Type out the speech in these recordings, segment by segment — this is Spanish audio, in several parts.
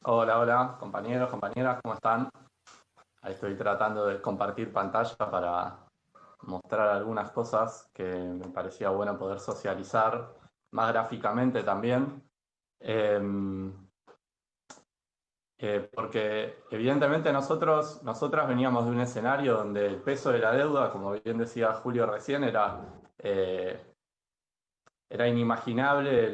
Hola, hola, compañeros, compañeras, ¿cómo están? Ahí estoy tratando de compartir pantalla para mostrar algunas cosas que me parecía bueno poder socializar, más gráficamente también, eh, porque evidentemente nosotras veníamos de un escenario donde el peso de la deuda, como bien decía Julio recién, eh, era inimaginable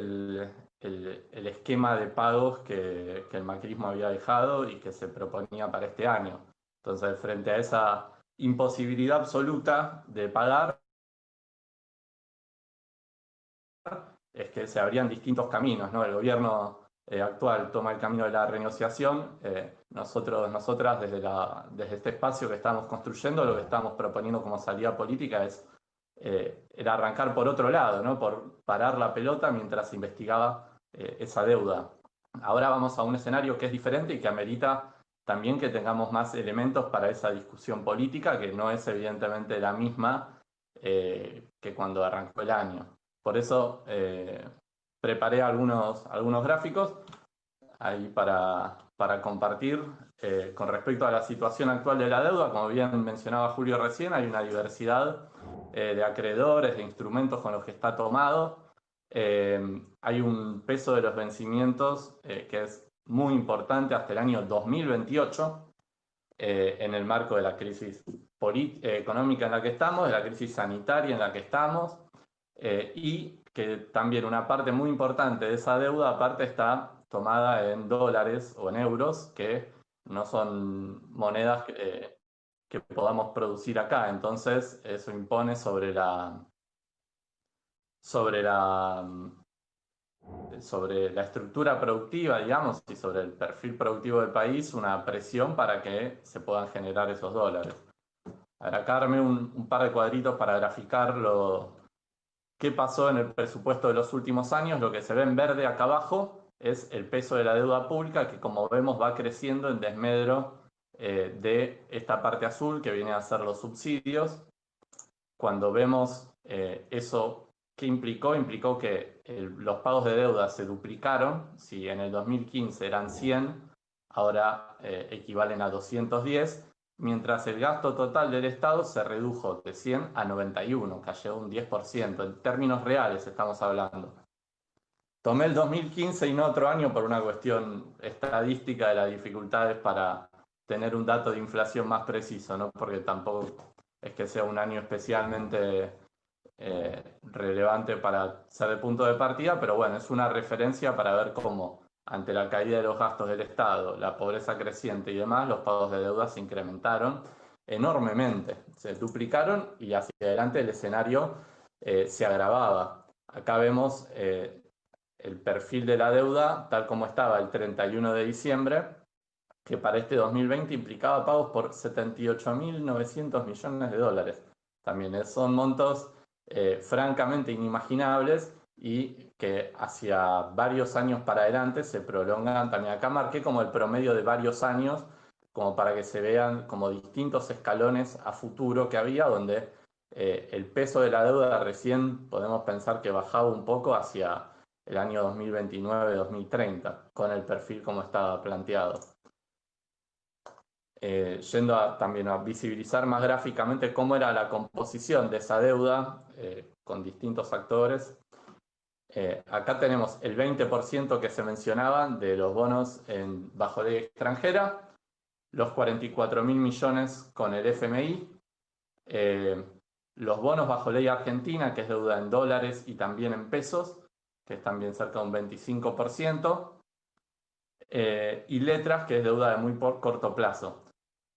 el esquema de pagos que el macrismo había dejado y que se proponía para este año. Entonces, frente a esa imposibilidad absoluta de pagar, es que se abrían distintos caminos, ¿no? El gobierno actual toma el camino de la renegociación. Nosotras, desde este espacio que estamos construyendo, lo que estamos proponiendo como salida política era arrancar por otro lado, ¿no? Por parar la pelota mientras se investigaba esa deuda. Ahora vamos a un escenario que es diferente y que amerita también que tengamos más elementos para esa discusión política, que no es evidentemente la misma que cuando arrancó el año. Por eso preparé algunos gráficos ahí para compartir con respecto a la situación actual de la deuda. Como bien mencionaba Julio recién, hay una diversidad de acreedores, de instrumentos con los que está tomado. Hay un peso de los vencimientos que es muy importante hasta el año 2028 en el marco de la crisis económica en la que estamos, de la crisis sanitaria en la que estamos, y que también una parte muy importante de esa deuda aparte está tomada en dólares o en euros, que no son monedas que podamos producir acá. Entonces, eso impone sobre la, sobre la estructura productiva, digamos, y sobre el perfil productivo del país, una presión para que se puedan generar esos dólares. A ver, acá armé un par de cuadritos para graficar qué pasó en el presupuesto de los últimos años. Lo que se ve en verde acá abajo es el peso de la deuda pública, que como vemos va creciendo en desmedro de esta parte azul que viene a ser los subsidios. Cuando vemos eso, ¿qué implicó? Implicó que los pagos de deuda se duplicaron. Si en el 2015 eran 100, ahora equivalen a 210, mientras el gasto total del Estado se redujo de 100 a 91, cayó un 10%. En términos reales estamos hablando. Tomé el 2015 y no otro año por una cuestión estadística de las dificultades para tener un dato de inflación más preciso, ¿no? Porque tampoco es que sea un año especialmente relevante para ser el punto de partida, pero bueno, es una referencia para ver cómo, ante la caída de los gastos del Estado, la pobreza creciente y demás, los pagos de deuda se incrementaron enormemente, se duplicaron y hacia adelante el escenario se agravaba. Acá vemos el perfil de la deuda tal como estaba el 31 de diciembre, que para este 2020 implicaba pagos por 78.900 millones de dólares. También son montos francamente inimaginables y que hacia varios años para adelante se prolongan. También acá marqué como el promedio de varios años, como para que se vean como distintos escalones a futuro que había, donde el peso de la deuda recién podemos pensar que bajaba un poco hacia el año 2029-2030, con el perfil como estaba planteado. Yendo también a visibilizar más gráficamente cómo era la composición de esa deuda con distintos actores. Acá tenemos el 20% que se mencionaban de los bonos bajo ley extranjera, los 44.000 millones con el FMI, eh, los bonos bajo ley argentina, que es deuda en dólares y también en pesos, que es también cerca de un 25%, y letras, que es deuda de muy corto plazo.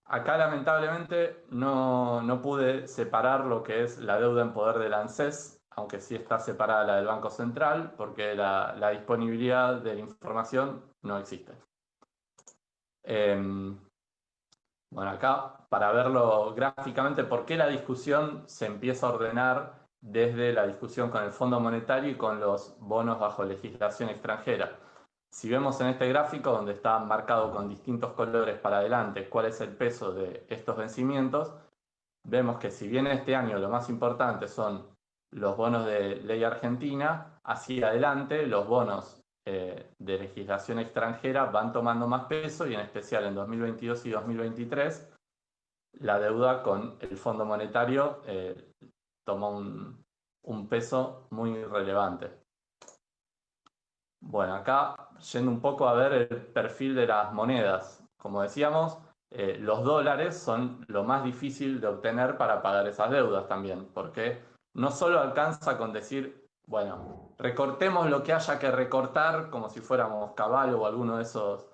Acá lamentablemente no pude separar lo que es la deuda en poder del ANSES, aunque sí está separada la del Banco Central, porque la disponibilidad de la información no existe. Bueno, acá para verlo gráficamente, ¿por qué la discusión se empieza a ordenar desde la discusión con el Fondo Monetario y con los bonos bajo legislación extranjera? Si vemos en este gráfico, donde está marcado con distintos colores para adelante cuál es el peso de estos vencimientos, vemos que si bien este año lo más importante son los bonos de ley argentina, hacia adelante los bonos de legislación extranjera van tomando más peso y en especial en 2022 y 2023 la deuda con el Fondo Monetario tomó un peso muy relevante. Bueno, acá yendo un poco a ver el perfil de las monedas. Como decíamos, los dólares son lo más difícil de obtener para pagar esas deudas también, porque no solo alcanza con decir, bueno, recortemos lo que haya que recortar, como si fuéramos Caballo o alguno de esos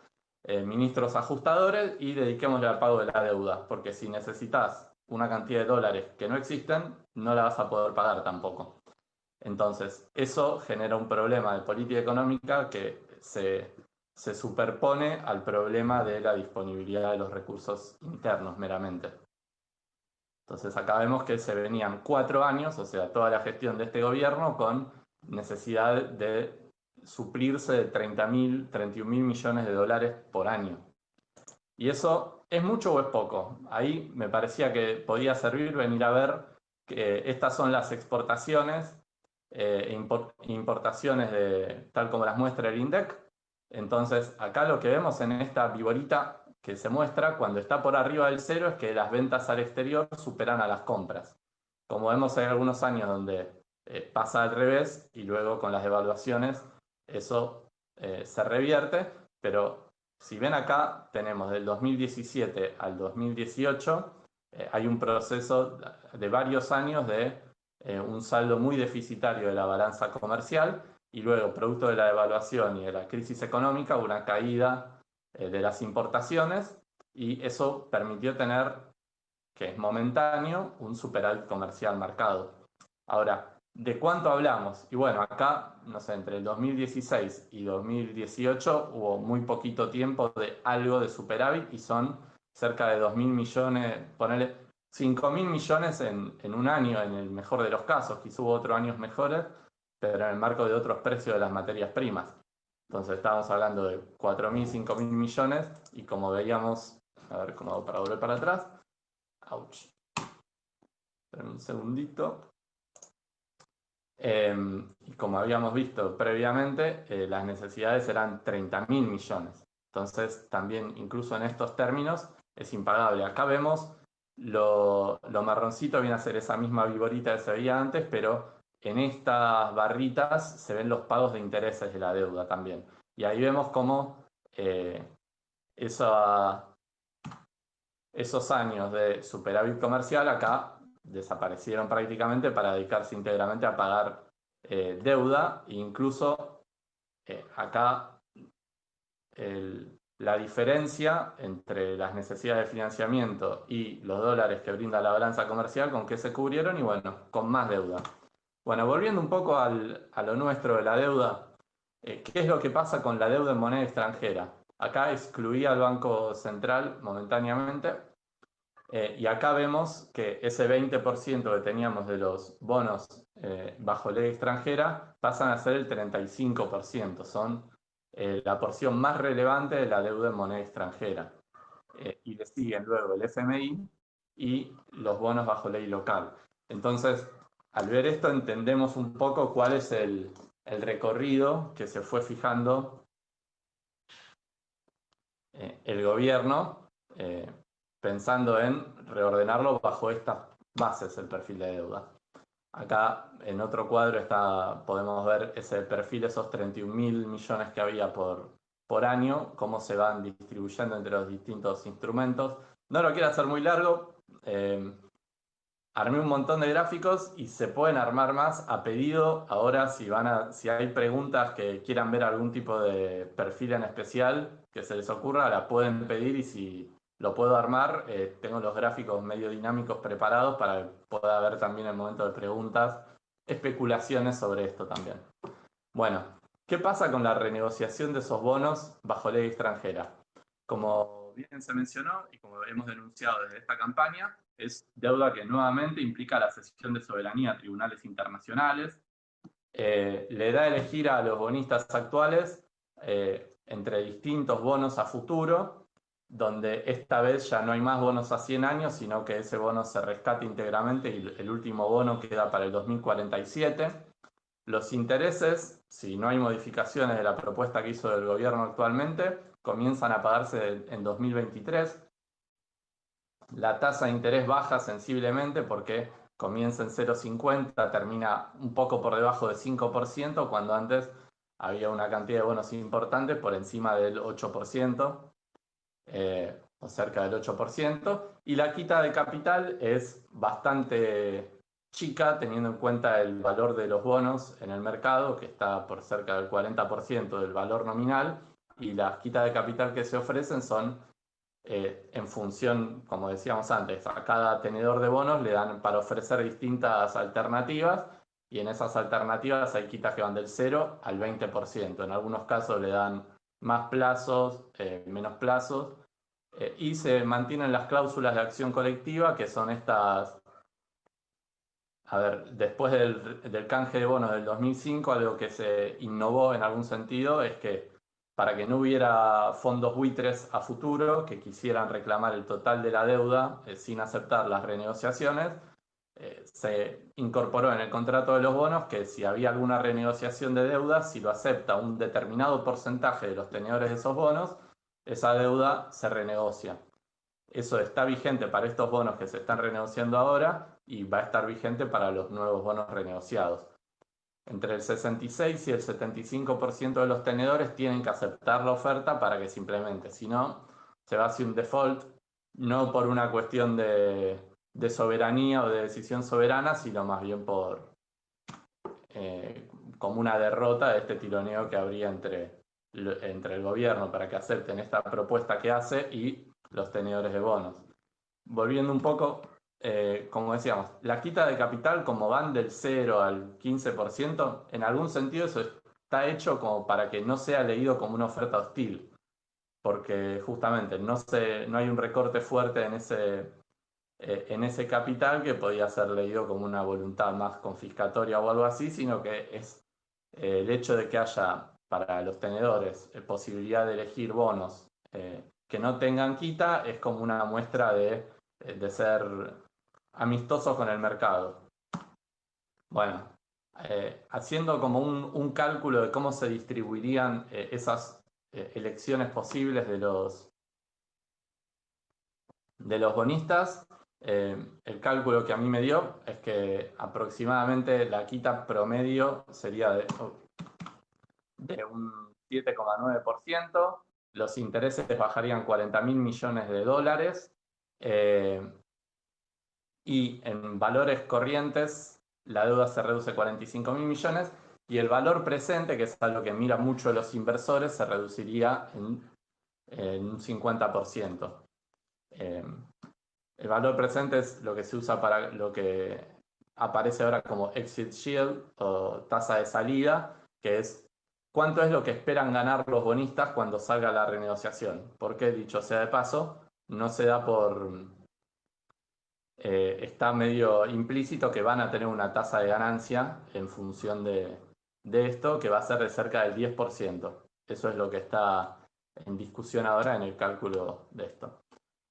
ministros ajustadores, y dediquémosle al pago de la deuda, porque si necesitas una cantidad de dólares que no existen, no la vas a poder pagar tampoco. Entonces, eso genera un problema de política económica que se superpone al problema de la disponibilidad de los recursos internos meramente. Entonces, acá vemos que se venían 4 años, o sea, toda la gestión de este gobierno con necesidad de suplirse de 31.000 millones de dólares por año. ¿Y eso es mucho o es poco? Ahí me parecía que podía servir venir a ver que estas son las exportaciones importaciones tal como las muestra el INDEC. Entonces, acá lo que vemos en esta viborita que se muestra cuando está por arriba del cero es que las ventas al exterior superan a las compras. Como vemos, hay algunos años donde pasa al revés y luego con las devaluaciones eso se revierte, pero si ven acá, tenemos del 2017 al 2018, hay un proceso de varios años de un saldo muy deficitario de la balanza comercial y luego, producto de la devaluación y de la crisis económica, una caída de las importaciones y eso permitió tener, que es momentáneo, un superávit comercial marcado. Ahora, ¿de cuánto hablamos? Y bueno, acá, no sé, entre el 2016 y 2018 hubo muy poquito tiempo de algo de superávit y son cerca de 2.000 millones, ponele 5.000 millones en un año, en el mejor de los casos, quizá hubo otros años mejores, pero en el marco de otros precios de las materias primas. Entonces estábamos hablando de 4.000, 5.000 millones y como veíamos, a ver cómo hago para volver para atrás, ouch, esperen un segundito. Y como habíamos visto previamente, las necesidades eran 30.000 millones. Entonces, también, incluso en estos términos, es impagable. Acá vemos lo marroncito viene a ser esa misma viborita que se veía antes, pero en estas barritas se ven los pagos de intereses de la deuda también. Y ahí vemos cómo esos años de superávit comercial acá desaparecieron prácticamente para dedicarse íntegramente a pagar deuda e incluso acá la diferencia entre las necesidades de financiamiento y los dólares que brinda la balanza comercial, con qué se cubrieron y bueno, con más deuda. Bueno, volviendo un poco a lo nuestro de la deuda, ¿qué es lo que pasa con la deuda en moneda extranjera? Acá excluía al Banco Central momentáneamente y acá vemos que ese 20% que teníamos de los bonos bajo ley extranjera pasan a ser el 35%. Son la porción más relevante de la deuda en moneda extranjera. Y le siguen luego el FMI y los bonos bajo ley local. Entonces, al ver esto entendemos un poco cuál es el recorrido que se fue fijando el gobierno pensando en reordenarlo bajo estas bases, el perfil de deuda. Acá en otro cuadro podemos ver ese perfil, esos 31.000 millones que había por año, cómo se van distribuyendo entre los distintos instrumentos. No lo quiero hacer muy largo, armé un montón de gráficos y se pueden armar más a pedido. Ahora si hay preguntas que quieran ver algún tipo de perfil en especial que se les ocurra, la pueden pedir y si lo puedo armar, tengo los gráficos medio dinámicos preparados para que pueda haber también en el momento de preguntas especulaciones sobre esto también. Bueno, ¿qué pasa con la renegociación de esos bonos bajo ley extranjera? Como bien se mencionó y como hemos denunciado desde esta campaña, es deuda que nuevamente implica la cesión de soberanía a tribunales internacionales. Le da a elegir a los bonistas actuales entre distintos bonos a futuro, donde esta vez ya no hay más bonos a 100 años, sino que ese bono se rescata íntegramente y el último bono queda para el 2047. Los intereses, si no hay modificaciones de la propuesta que hizo el gobierno actualmente, comienzan a pagarse en 2023. La tasa de interés baja sensiblemente porque comienza en 0,50, termina un poco por debajo de 5%, cuando antes había una cantidad de bonos importante por encima del 8%, o cerca del 8%, y la quita de capital es bastante chica teniendo en cuenta el valor de los bonos en el mercado, que está por cerca del 40% del valor nominal, y las quitas de capital que se ofrecen son en función, como decíamos antes, a cada tenedor de bonos le dan para ofrecer distintas alternativas, y en esas alternativas hay quitas que van del 0 al 20%. En algunos casos le dan más plazos, menos plazos, y se mantienen las cláusulas de acción colectiva, que son estas. A ver, después del canje de bonos del 2005, algo que se innovó en algún sentido es que para que no hubiera fondos buitres a futuro que quisieran reclamar el total de la deuda sin aceptar las renegociaciones, se incorporó en el contrato de los bonos que si había alguna renegociación de deuda, si lo acepta un determinado porcentaje de los tenedores de esos bonos, esa deuda se renegocia. Eso está vigente para estos bonos que se están renegociando ahora y va a estar vigente para los nuevos bonos renegociados. Entre el 66 y el 75% de los tenedores tienen que aceptar la oferta para que se implemente. Si no, se va hacia un default, no por una cuestión de soberanía o de decisión soberana, sino más bien por como una derrota de este tironeo que habría entre el gobierno para que acepten esta propuesta que hace y los tenedores de bonos. Volviendo un poco, como decíamos, la quita de capital, como van del 0 al 15%, en algún sentido eso está hecho como para que no sea leído como una oferta hostil, porque justamente no hay un recorte fuerte en ese capital que podía ser leído como una voluntad más confiscatoria o algo así, sino que es el hecho de que haya para los tenedores posibilidad de elegir bonos que no tengan quita es como una muestra de ser amistosos con el mercado. Bueno, haciendo como un cálculo de cómo se distribuirían esas elecciones posibles de los bonistas, el cálculo que a mí me dio es que aproximadamente la quita promedio sería de un 7,9%, los intereses bajarían 40.000 millones de dólares, y en valores corrientes la deuda se reduce 45.000 millones, y el valor presente, que es algo que miran mucho los inversores, se reduciría en un 50%. El valor presente es lo que se usa para lo que aparece ahora como exit yield o tasa de salida, que es cuánto es lo que esperan ganar los bonistas cuando salga la renegociación. Porque, dicho sea de paso, no se da está medio implícito que van a tener una tasa de ganancia en función de esto, que va a ser de cerca del 10%. Eso es lo que está en discusión ahora en el cálculo de esto.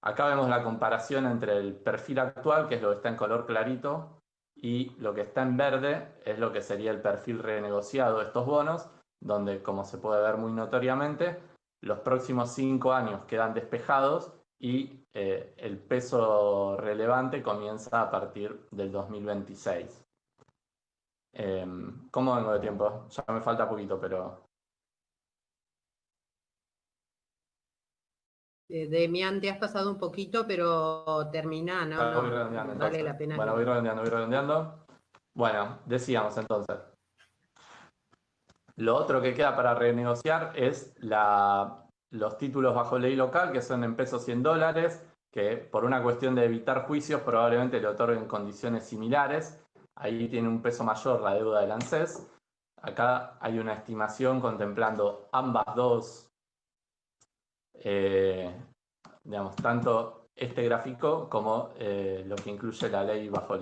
Acá vemos la comparación entre el perfil actual, que es lo que está en color clarito, y lo que está en verde es lo que sería el perfil renegociado de estos bonos, donde, como se puede ver muy notoriamente, los próximos 5 años quedan despejados y el peso relevante comienza a partir del 2026. ¿Cómo vengo de tiempo? Ya me falta poquito, pero... Demian, te has pasado un poquito, pero termina, ¿no? Voy redondeando, Vale entonces. la pena Bueno, que... voy redondeando. Bueno, decíamos entonces. Lo otro que queda para renegociar es los títulos bajo ley local, que son en pesos y en dólares, que por una cuestión de evitar juicios probablemente le otorguen condiciones similares. Ahí tiene un peso mayor la deuda del ANSES. Acá hay una estimación contemplando ambas dos, digamos, tanto este gráfico como lo que incluye la ley bajo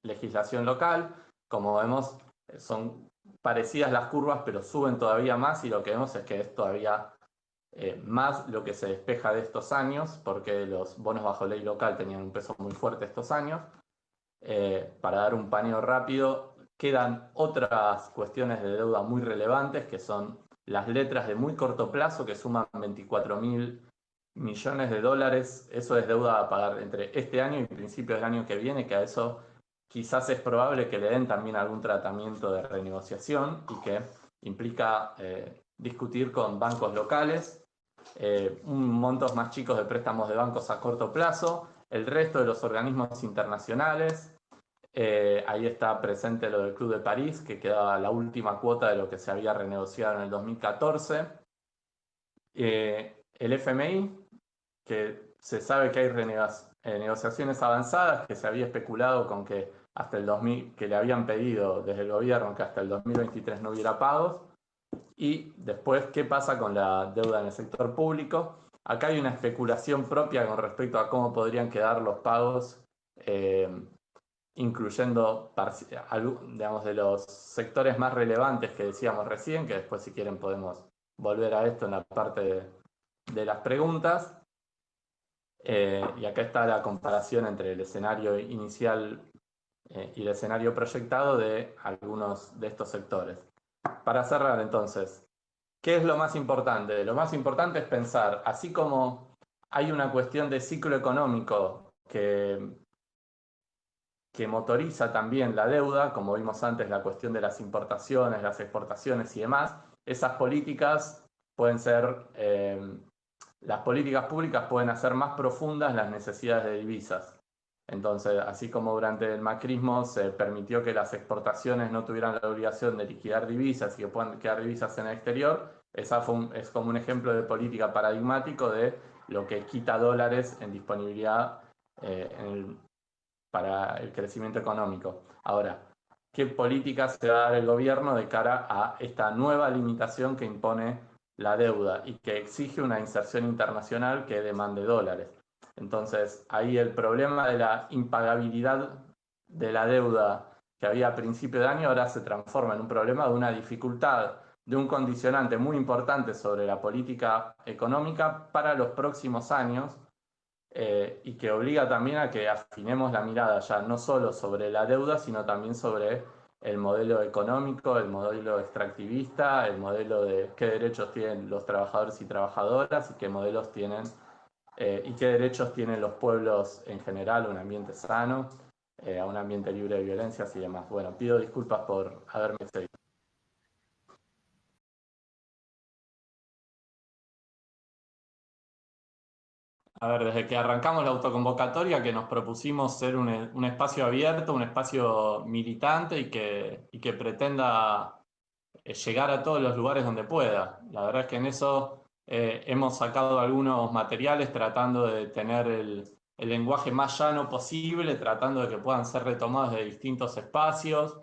legislación local. Como vemos, son parecidas las curvas, pero suben todavía más, y lo que vemos es que es todavía más lo que se despeja de estos años, porque los bonos bajo ley local tenían un peso muy fuerte estos años. Para dar un paneo rápido, quedan otras cuestiones de deuda muy relevantes, que son las letras de muy corto plazo, que suman 24.000 millones de dólares. Eso es deuda a pagar entre este año y principios del año que viene, que a eso quizás es probable que le den también algún tratamiento de renegociación y que implica discutir con bancos locales, montos más chicos de préstamos de bancos a corto plazo, el resto de los organismos internacionales. Ahí está presente lo del Club de París, que quedaba la última cuota de lo que se había renegociado en el 2014. El FMI, que se sabe que hay negociaciones avanzadas, que se había especulado con que hasta el 2000, que le habían pedido desde el gobierno que hasta el 2023 no hubiera pagos. Y después, ¿qué pasa con la deuda en el sector público? Acá hay una especulación propia con respecto a cómo podrían quedar los pagos, incluyendo, digamos, de los sectores más relevantes que decíamos recién, que después si quieren podemos volver a esto en la parte de las preguntas. Y acá está la comparación entre el escenario inicial y el escenario proyectado de algunos de estos sectores. Para cerrar entonces, ¿qué es lo más importante? Lo más importante es pensar, así como hay una cuestión de ciclo económico que motoriza también la deuda, como vimos antes, la cuestión de las importaciones, las exportaciones y demás, esas políticas pueden ser, las políticas públicas pueden hacer más profundas las necesidades de divisas. Entonces, así como durante el macrismo se permitió que las exportaciones no tuvieran la obligación de liquidar divisas y que puedan quedar divisas en el exterior, esa es como un ejemplo de política paradigmático de lo que quita dólares en disponibilidad para el crecimiento económico. Ahora, ¿qué políticas se va a dar el gobierno de cara a esta nueva limitación que impone la deuda y que exige una inserción internacional que demande dólares? Entonces, ahí el problema de la impagabilidad de la deuda que había a principio de año ahora se transforma en un problema de una dificultad, de un condicionante muy importante sobre la política económica para los próximos años, y que obliga también a que afinemos la mirada ya no solo sobre la deuda, sino también sobre el modelo económico, el modelo extractivista, el modelo de qué derechos tienen los trabajadores y trabajadoras y qué modelos tienen y qué derechos tienen los pueblos en general a un ambiente sano, a un ambiente libre de violencias y demás. Bueno, pido disculpas por haberme excedido. A ver, desde que arrancamos la autoconvocatoria, que nos propusimos ser un espacio abierto, un espacio militante y que pretenda llegar a todos los lugares donde pueda. La verdad es que en eso hemos sacado algunos materiales tratando de tener el lenguaje más llano posible, tratando de que puedan ser retomados de distintos espacios.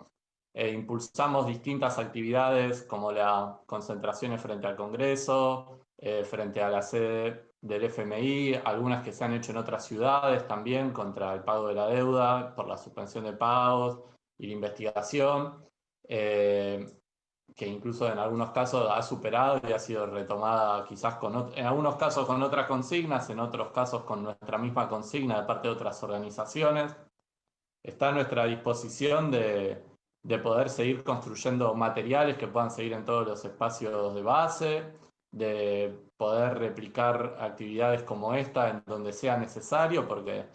Impulsamos distintas actividades como las concentraciones frente al Congreso, frente a la sede del FMI, algunas que se han hecho en otras ciudades también contra el pago de la deuda, por la suspensión de pagos y la investigación, que incluso en algunos casos ha superado y ha sido retomada quizás en algunos casos con otras consignas, en otros casos con nuestra misma consigna de parte de otras organizaciones. Está a nuestra disposición de poder seguir construyendo materiales que puedan seguir en todos los espacios de base, de poder replicar actividades como esta en donde sea necesario, porque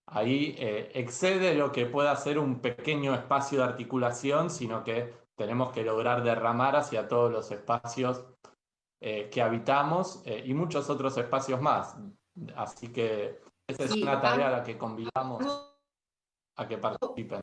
ahí excede lo que pueda ser un pequeño espacio de articulación, sino que tenemos que lograr derramar hacia todos los espacios que habitamos y muchos otros espacios más. Así que esa es una tarea a la que convidamos a que participen.